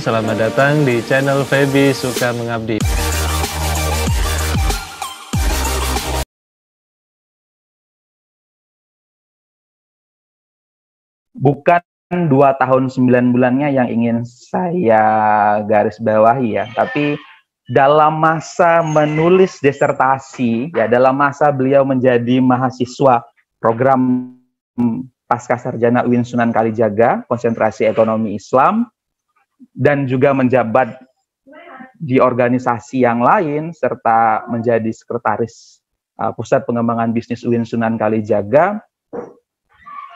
Selamat datang di channel Feby Suka Mengabdi. Bukan 2 tahun 9 bulannya yang ingin saya garis bawahi ya, tapi dalam masa menulis disertasi, ya dalam masa beliau menjadi mahasiswa program Pascasarjana UIN Sunan Kalijaga, konsentrasi ekonomi Islam, dan juga menjabat di organisasi yang lain, serta menjadi sekretaris Pusat Pengembangan Bisnis UIN Sunan Kalijaga,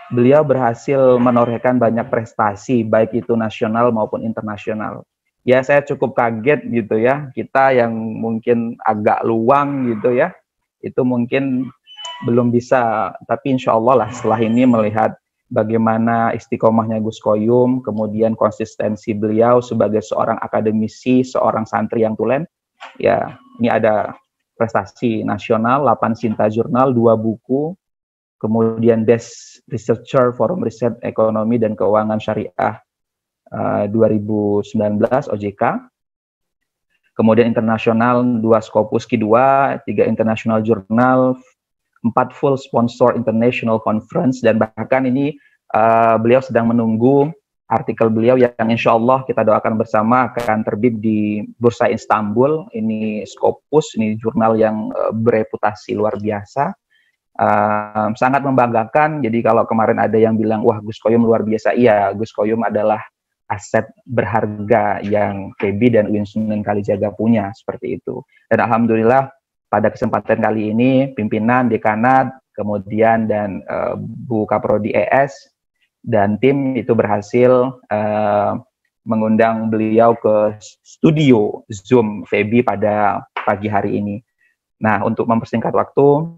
beliau berhasil menorehkan banyak prestasi, baik itu nasional maupun internasional. Ya, saya cukup kaget gitu ya, kita yang mungkin agak luang gitu ya, itu mungkin belum bisa, tapi insya Allah lah setelah ini melihat bagaimana istiqomahnya Gus Koyum, kemudian konsistensi beliau sebagai seorang akademisi, seorang santri yang tulen, ya ini ada prestasi nasional, 8 Sinta Jurnal, 2 buku, kemudian Desk Researcher Forum Riset Ekonomi dan Keuangan Syariah 2019 OJK, kemudian internasional 2 Scopus Q2, 3 International Journal, 4 full sponsor International Conference, dan bahkan ini beliau sedang menunggu artikel beliau yang insya Allah kita doakan bersama akan terbit di Bursa Istanbul. Ini Scopus, ini jurnal yang bereputasi luar biasa. Sangat membanggakan. Jadi kalau kemarin ada yang bilang wah Gus Koyum luar biasa, iya, Gus Koyum adalah aset berharga yang Feby dan UIN Sunan Kalijaga punya, seperti itu. Dan alhamdulillah pada kesempatan kali ini pimpinan, dekanat, kemudian dan Bu Kaprodi ES dan tim itu berhasil mengundang beliau ke studio Zoom Feby pada pagi hari ini. Nah, untuk mempersingkat waktu,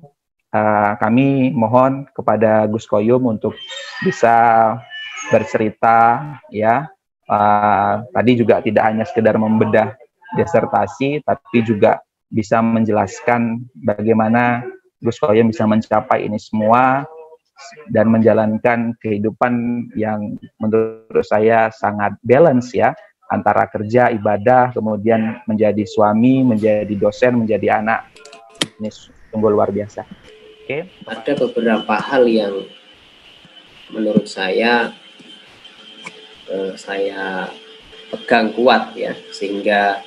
kami mohon kepada Gus Koyum untuk bisa bercerita ya. Tadi juga tidak hanya sekedar membedah disertasi, tapi juga bisa menjelaskan bagaimana Gus Koyum bisa mencapai ini semua dan menjalankan kehidupan yang menurut saya sangat balance ya, antara kerja, ibadah, kemudian menjadi suami, menjadi dosen, menjadi anak. Ini sungguh luar biasa. Oke. Ada beberapa hal yang menurut saya pegang kuat ya, sehingga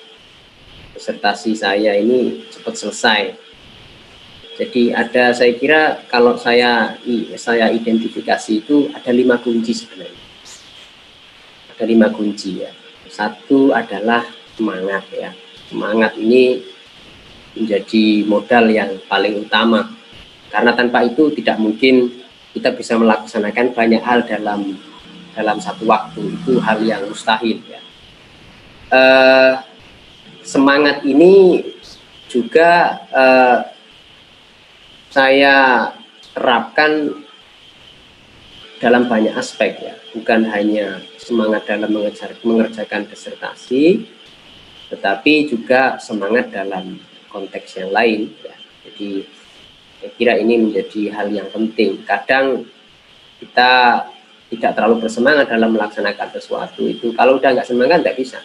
disertasi saya ini cepat selesai. Jadi ada, saya kira kalau saya identifikasi itu ada 5 kunci sebenarnya. Ada 5 kunci ya. Satu adalah semangat ya. Semangat ini menjadi modal yang paling utama. Karena tanpa itu tidak mungkin kita bisa melaksanakan banyak hal dalam satu waktu. Itu hal yang mustahil ya. Semangat ini juga saya terapkan dalam banyak aspek ya, bukan hanya semangat dalam mengerjakan disertasi, tetapi juga semangat dalam konteks yang lain ya. Jadi saya kira ini menjadi hal yang penting. Kadang kita tidak terlalu bersemangat dalam melaksanakan sesuatu itu, kalau udah nggak semangat nggak bisa.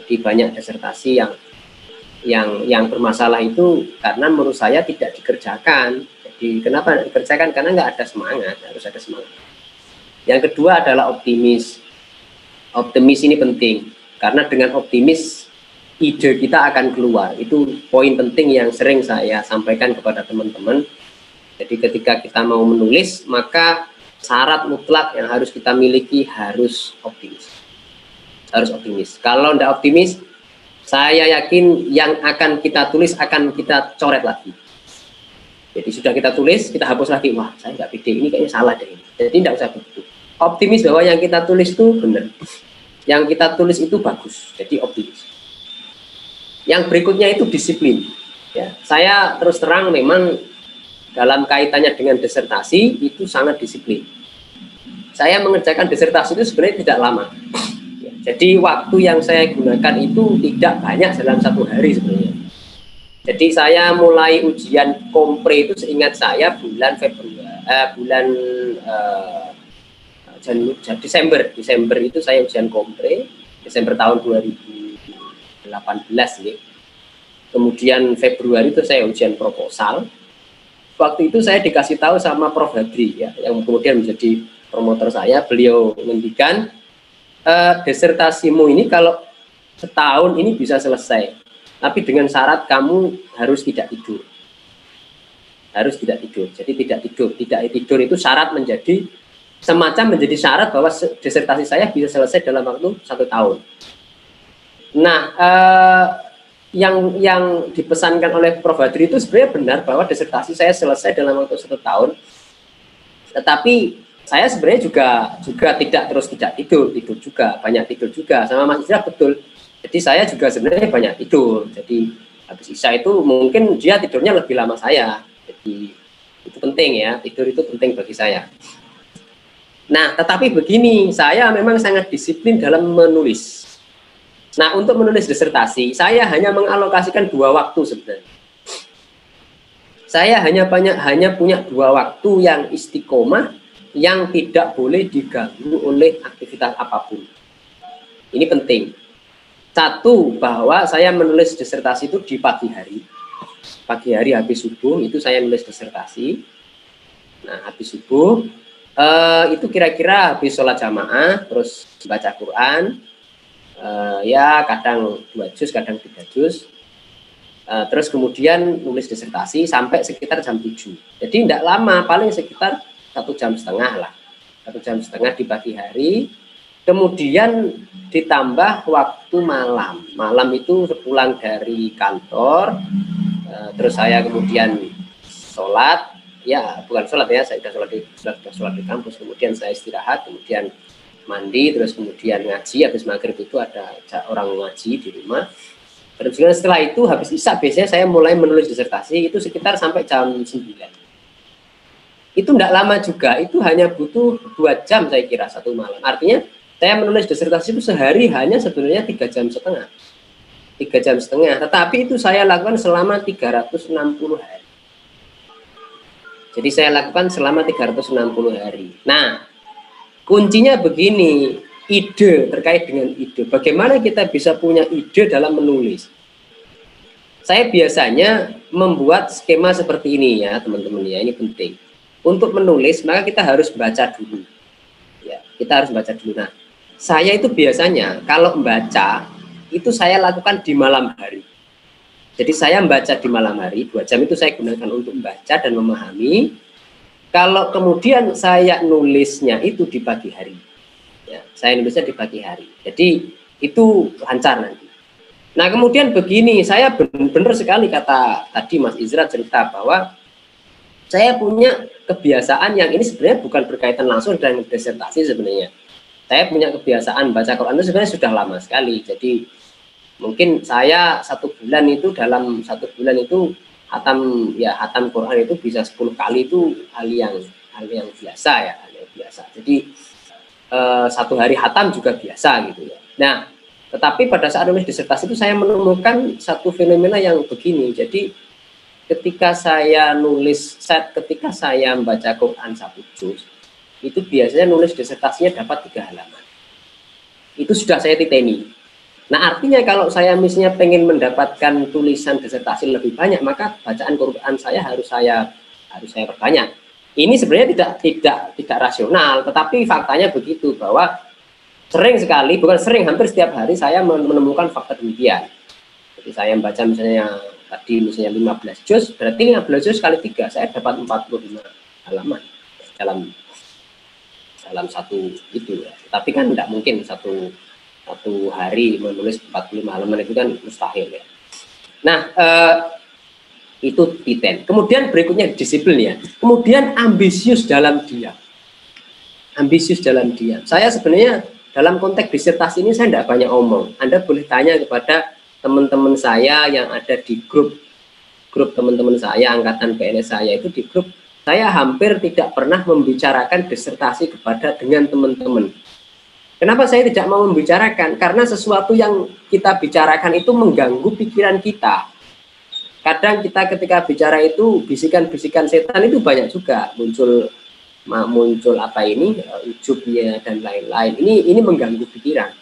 Jadi banyak disertasi yang bermasalah itu karena menurut saya tidak dikerjakan. Jadi kenapa tidak dikerjakan? Karena nggak ada semangat, harus ada semangat. Yang kedua adalah optimis. Optimis ini penting karena dengan optimis ide kita akan keluar. Itu poin penting yang sering saya sampaikan kepada teman-teman. Jadi ketika kita mau menulis, maka syarat mutlak yang harus kita miliki harus optimis. Harus optimis. Kalau tidak optimis, saya yakin yang akan kita tulis akan kita coret lagi. Jadi sudah kita tulis, kita hapus lagi. Wah, saya nggak pede, ini kayaknya salah deh. Jadi tidak usah begitu. Optimis bahwa yang kita tulis itu benar. Yang kita tulis itu bagus. Jadi optimis. Yang berikutnya itu disiplin. Ya, saya terus terang memang dalam kaitannya dengan disertasi itu sangat disiplin. Saya mengerjakan disertasi itu sebenarnya tidak lama. Jadi waktu yang saya gunakan itu tidak banyak dalam 1 hari sebenarnya. Jadi saya mulai ujian kompre itu seingat saya bulan Desember itu saya ujian kompre. Desember tahun 2018 nih. Kemudian Februari itu saya ujian proposal. Waktu itu saya dikasih tahu sama Prof. Hadri ya, yang kemudian menjadi promotor saya. Beliau menghentikan disertasimu ini kalau setahun ini bisa selesai, tapi dengan syarat kamu harus tidak tidur. Harus tidak tidur. Jadi tidak tidur itu syarat menjadi semacam menjadi syarat bahwa disertasi saya bisa selesai dalam waktu 1 tahun. Nah, yang dipesankan oleh Prof. Hadri itu sebenarnya benar bahwa disertasi saya selesai dalam waktu 1 tahun. Tetapi saya sebenarnya juga tidak tidur juga, banyak tidur juga, sama Mas Isra betul. Jadi saya juga sebenarnya banyak tidur. Jadi habis Isya itu mungkin dia tidurnya lebih lama saya. Jadi itu penting ya, tidur itu penting bagi saya. Nah, tetapi begini, saya memang sangat disiplin dalam menulis. Nah, untuk menulis disertasi, saya hanya mengalokasikan 2 waktu sebenarnya. Saya hanya punya 2 waktu yang istiqomah, yang tidak boleh diganggu oleh aktivitas apapun. Ini penting. 1, bahwa saya menulis disertasi itu di pagi hari. Pagi hari habis subuh, itu saya menulis disertasi. Nah, habis subuh, itu kira-kira habis sholat jamaah, terus baca Quran, ya kadang 2 juz, kadang 3 juz, terus kemudian nulis disertasi sampai sekitar jam 7. Jadi tidak lama, paling sekitar 1,5 jam lah, 1,5 jam di pagi hari. Kemudian ditambah waktu malam. Malam itu sepulang dari kantor, terus saya kemudian sholat, ya bukan sholat ya, saya sudah sholat di kampus. Kemudian saya istirahat, kemudian mandi, terus kemudian ngaji. Habis maghrib itu ada orang ngaji di rumah. Terus setelah itu habis Isya biasanya saya mulai menulis disertasi itu sekitar sampai jam 9. Itu tidak lama juga, itu hanya butuh 2 jam saya kira 1 malam. Artinya saya menulis disertasi itu sehari hanya sebenarnya 3,5 jam. 3,5 jam, tetapi itu saya lakukan selama 360 hari. Jadi saya lakukan selama 360 hari. Nah, kuncinya begini, ide, terkait dengan ide. Bagaimana kita bisa punya ide dalam menulis? Saya biasanya membuat skema seperti ini ya, teman-teman ya, ini penting. Untuk menulis, maka kita harus baca dulu. Ya, kita harus baca dulu. Nah, saya itu biasanya kalau membaca, itu saya lakukan di malam hari. Jadi saya membaca di malam hari, 2 jam itu saya gunakan untuk membaca dan memahami. Kalau kemudian saya nulisnya itu di pagi hari, ya, saya nulisnya di pagi hari. Jadi itu lancar nanti. Nah kemudian begini, saya benar sekali kata tadi Mas Izra cerita bahwa saya punya kebiasaan yang ini sebenarnya bukan berkaitan langsung dengan disertasi sebenarnya. Saya punya kebiasaan baca Quran itu sebenarnya sudah lama sekali. Jadi mungkin saya 1 bulan itu dalam 1 bulan itu hatam Quran itu bisa 10 kali, itu hal yang biasa ya, hal yang biasa. Jadi 1 hari hatam juga biasa gitu ya. Nah, tetapi pada saat nulis disertasi itu saya menemukan satu fenomena yang begini. Jadi ketika saya ketika saya membaca Quran 1 juz, itu biasanya nulis disertasinya dapat 3 halaman. Itu sudah saya titeni. Nah artinya kalau saya misalnya pengen mendapatkan tulisan disertasi lebih banyak, maka bacaan Quran saya harus saya perbanyak. Ini sebenarnya tidak rasional, tetapi faktanya begitu bahwa sering sekali, bukan sering, hampir setiap hari saya menemukan fakta demikian. Jadi saya membaca misalnya tadi misalnya 15 juz, berarti 15 juz kali 3 saya dapat 45 halaman dalam satu itu ya. Tapi kan tidak mungkin satu hari menulis 45 halaman, itu kan mustahil ya. Nah, itu titen. Kemudian berikutnya disiplin ya. Kemudian ambisius dalam diam. Ambisius dalam diam. Saya sebenarnya dalam konteks disertasi ini saya tidak banyak omong. Anda boleh tanya kepada teman-teman saya yang ada di grup teman-teman saya, angkatan PNS saya itu di grup. Saya hampir tidak pernah membicarakan disertasi dengan teman-teman. Kenapa saya tidak mau membicarakan? Karena sesuatu yang kita bicarakan itu mengganggu pikiran kita. Kadang kita ketika bicara itu bisikan-bisikan setan itu banyak juga muncul ujub ya dan lain-lain. Ini mengganggu pikiran.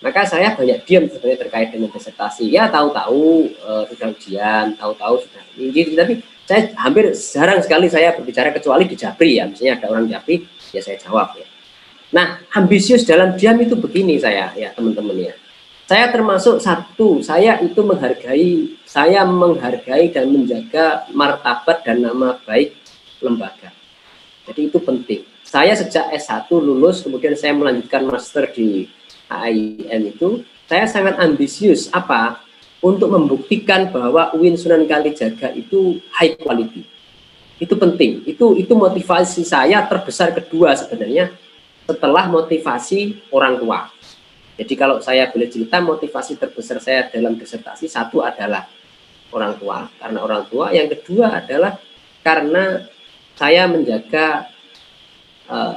Maka saya banyak diam sebenarnya terkait dengan disertasi. Ya tahu-tahu sudah ujian, tahu-tahu sudah ini, tapi saya hampir jarang sekali saya berbicara kecuali di Japri ya, misalnya ada orang Japri, ya saya jawab ya. Nah, ambisius dalam diam itu begini saya ya teman-teman ya. Saya termasuk satu, saya menghargai dan menjaga martabat dan nama baik lembaga. Jadi itu penting. Saya sejak S1 lulus, kemudian saya melanjutkan master di AIN itu, saya sangat ambisius apa? Untuk membuktikan bahwa UIN Sunan Kalijaga itu high quality. Itu penting. Itu motivasi saya terbesar kedua sebenarnya setelah motivasi orang tua. Jadi kalau saya boleh cerita, motivasi terbesar saya dalam disertasi satu adalah orang tua, karena orang tua. Yang kedua adalah karena saya menjaga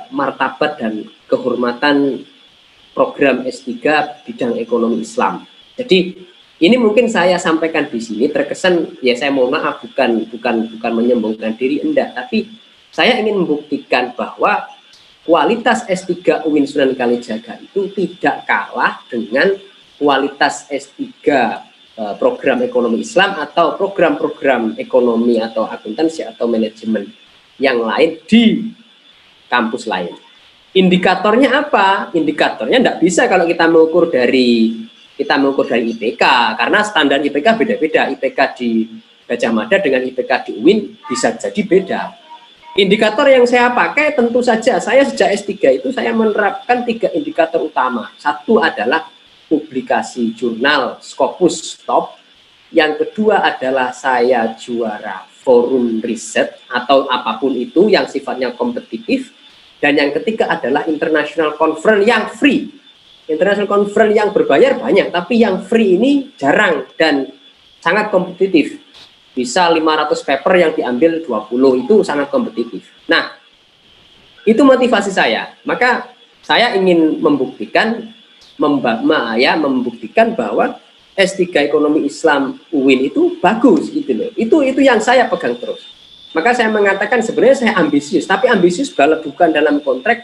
martabat dan kehormatan program S3 bidang ekonomi Islam. Jadi ini mungkin saya sampaikan di sini terkesan ya saya mohon maaf bukan menyombongkan diri enggak, tapi saya ingin membuktikan bahwa kualitas S3 UIN Sunan Kalijaga itu tidak kalah dengan kualitas S3 program ekonomi Islam atau program-program ekonomi atau akuntansi atau manajemen yang lain di kampus lain. Indikatornya apa? Indikatornya tidak bisa kalau kita mengukur dari IPK, karena standar IPK beda-beda. IPK di Gajah Mada dengan IPK di UIN bisa jadi beda. Indikator yang saya pakai tentu saja, saya sejak S3 itu saya menerapkan 3 indikator utama. Satu adalah publikasi jurnal Scopus top. Yang kedua adalah saya juara forum riset atau apapun itu yang sifatnya kompetitif. Dan yang ketiga adalah international conference yang free. International conference yang berbayar banyak, tapi yang free ini jarang dan sangat kompetitif. Bisa 500 paper yang diambil 20, itu sangat kompetitif. Nah, itu motivasi saya. Maka saya ingin membuktikan bahwa S3 Ekonomi Islam UIN itu bagus gitu loh. Itu yang saya pegang terus. Maka saya mengatakan sebenarnya saya ambisius, tapi ambisius bukan dalam konteks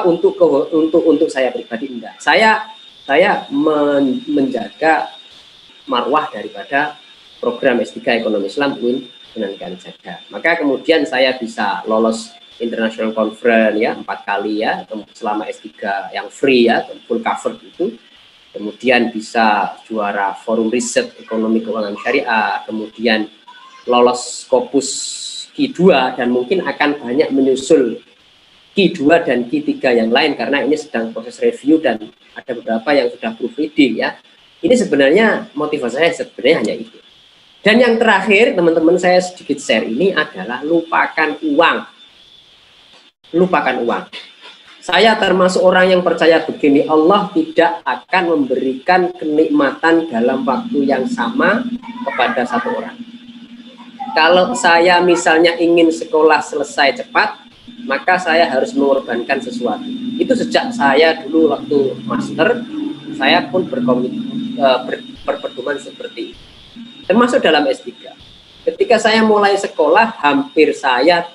untuk saya pribadi enggak. Saya menjaga marwah daripada program S3 Ekonomi Islam UIN Sunan Kalijaga. Maka kemudian saya bisa lolos International Conference ya 4 kali ya selama S3 yang free ya full cover itu. Kemudian bisa juara forum riset ekonomi keuangan syariah, kemudian lolos Scopus Q2 dan mungkin akan banyak menyusul Q2 dan Q3 yang lain karena ini sedang proses review dan ada beberapa yang sudah proofreading ya. Ini sebenarnya motivasi saya sebenarnya hanya itu. Dan yang terakhir teman-teman saya sedikit share ini adalah lupakan uang. Lupakan uang. Saya termasuk orang yang percaya begini, Allah tidak akan memberikan kenikmatan dalam waktu yang sama kepada satu orang. Kalau saya misalnya ingin sekolah selesai cepat, maka saya harus mengorbankan sesuatu. Itu sejak saya dulu waktu master, saya pun berpedoman seperti itu. Termasuk dalam S3. Ketika saya mulai sekolah, hampir saya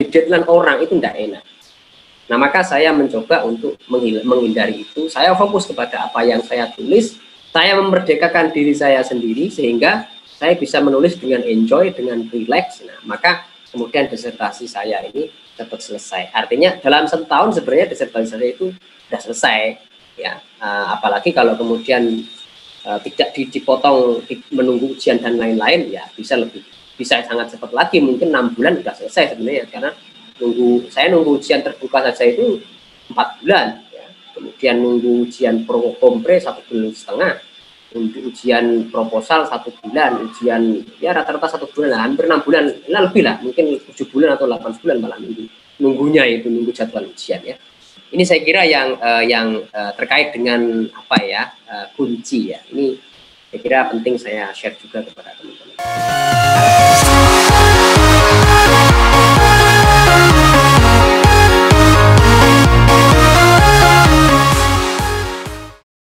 deadline orang itu tidak enak. Nah, maka saya mencoba untuk menghindari itu. Saya fokus kepada apa yang saya tulis. Saya memerdekakan diri saya sendiri sehingga saya bisa menulis dengan enjoy, dengan relax. Nah, maka kemudian disertasi saya ini cepat selesai. Artinya dalam 1 tahun sebenarnya disertasi saya itu sudah selesai. Ya, apalagi kalau kemudian tidak dipotong menunggu ujian dan lain-lain, ya bisa sangat cepat lagi, mungkin 6 bulan sudah selesai sebenarnya, karena saya nunggu ujian terbuka saja itu 4 bulan ya. Kemudian nunggu ujian pro kompre 1,5 bulan, nunggu ujian proposal 1 bulan, ujian ya rata-rata 1 bulan lah, hampir 6 bulan, nah lebih lah, mungkin 7 bulan atau 8 bulan malah nunggunya itu, nunggu jadwal ujian ya. Ini saya kira yang terkait dengan apa ya, kunci ya, ini saya kira penting saya share juga kepada teman-teman.